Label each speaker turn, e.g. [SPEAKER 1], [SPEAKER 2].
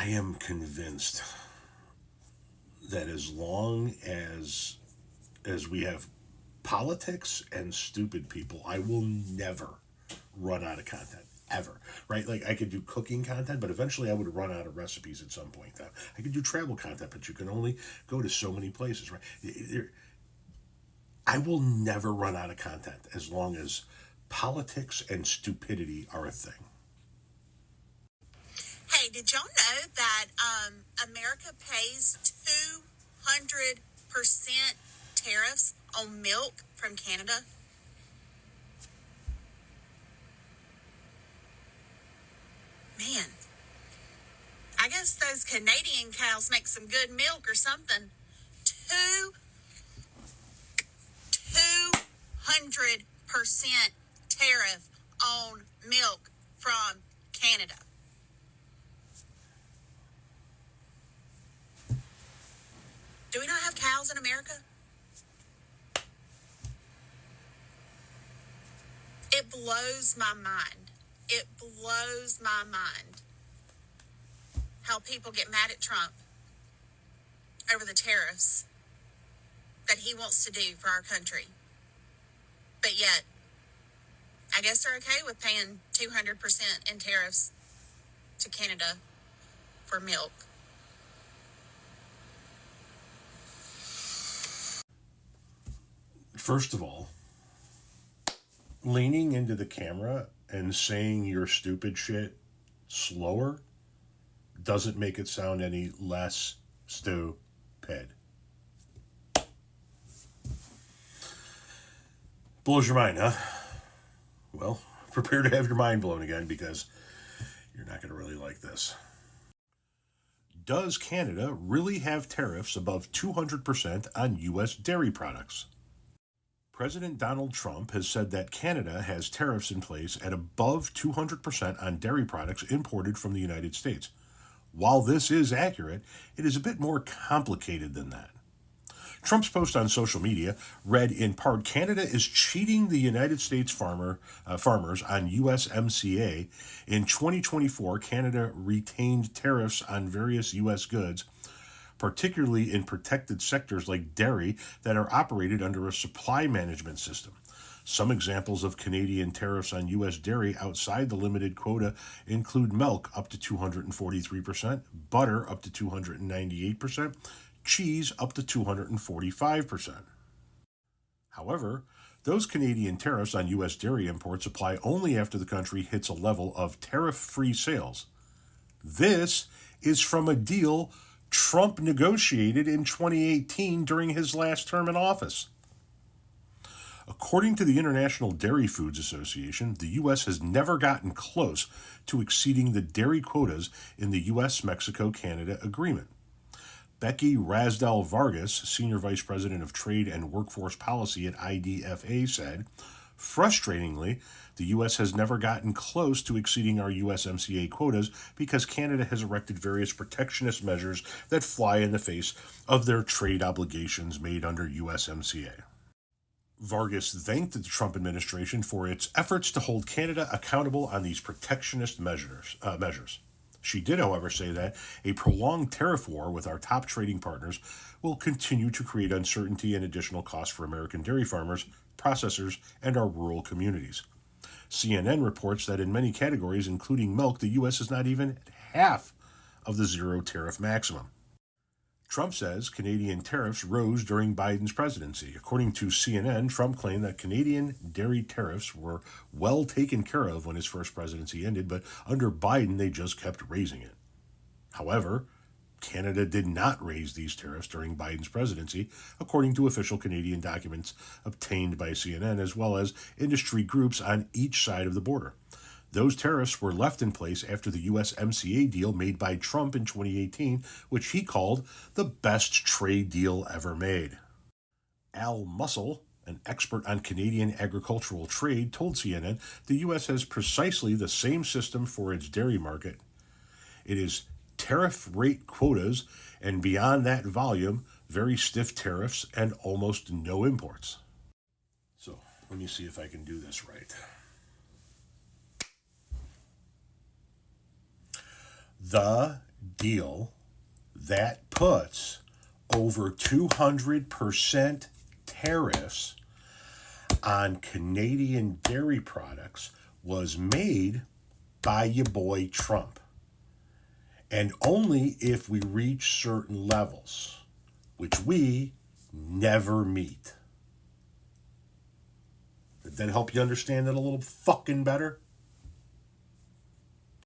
[SPEAKER 1] I am convinced that as long as we have politics and stupid people, I will never run out of content ever, right? Like I could do cooking content, but eventually I would run out of recipes at some point. I could do travel content, but you can only go to so many places, right? I will never run out of content as long as politics and stupidity are a thing.
[SPEAKER 2] Hey, did y'all know that America pays 200% tariffs on milk from Canada? Man, I guess those Canadian cows make some good milk or something. 200% tariff on milk from Canada. Do we not have cows in America? It blows my mind. It blows my mind how people get mad at Trump over the tariffs that he wants to do for our country. But yet, I guess they're okay with paying 200% in tariffs to Canada for milk.
[SPEAKER 1] First of all, leaning into the camera and saying your stupid shit slower doesn't make it sound any less stupid. Blows your mind, huh? Well, prepare to have your mind blown again because you're not going to really like this. Does Canada really have tariffs above 200% on U.S. dairy products? President Donald Trump has said that Canada has tariffs in place at above 200% on dairy products imported from the United States. While this is accurate, it is a bit more complicated than that. Trump's post on social media read in part, Canada is cheating the United States farmers on USMCA. In 2024, Canada retained tariffs on various U.S. goods, particularly in protected sectors like dairy that are operated under a supply management system. Some examples of Canadian tariffs on U.S. dairy outside the limited quota include milk up to 243%, butter up to 298%, cheese up to 245%. However, those Canadian tariffs on U.S. dairy imports apply only after the country hits a level of tariff-free sales. This is from a deal Trump negotiated in 2018 during his last term in office. According to the International Dairy Foods Association, the U.S. has never gotten close to exceeding the dairy quotas in the U.S.-Mexico-Canada agreement. Becky Rasdell Vargas, Senior Vice President of Trade and Workforce Policy at IDFA, said, frustratingly, the U.S. has never gotten close to exceeding our USMCA quotas because Canada has erected various protectionist measures that fly in the face of their trade obligations made under USMCA. Vargas thanked the Trump administration for its efforts to hold Canada accountable on these protectionist measures. She did, however, say that a prolonged tariff war with our top trading partners will continue to create uncertainty and additional costs for American dairy farmers, processors, and our rural communities. CNN reports that in many categories, including milk, the U.S. is not even at half of the zero tariff maximum. Trump says Canadian tariffs rose during Biden's presidency. According to CNN, Trump claimed that Canadian dairy tariffs were well taken care of when his first presidency ended, but under Biden, they just kept raising it. However, Canada did not raise these tariffs during Biden's presidency, according to official Canadian documents obtained by CNN, as well as industry groups on each side of the border. Those tariffs were left in place after the USMCA deal made by Trump in 2018, which he called the best trade deal ever made. Al Mussel, an expert on Canadian agricultural trade, told CNN the U.S. has precisely the same system for its dairy market. It is tariff rate quotas, and beyond that volume, very stiff tariffs and almost no imports. So, let me see if I can do this right. The deal that puts over 200% tariffs on Canadian dairy products was made by your boy Trump. And only if we reach certain levels, which we never meet. Did that help you understand it a little fucking better?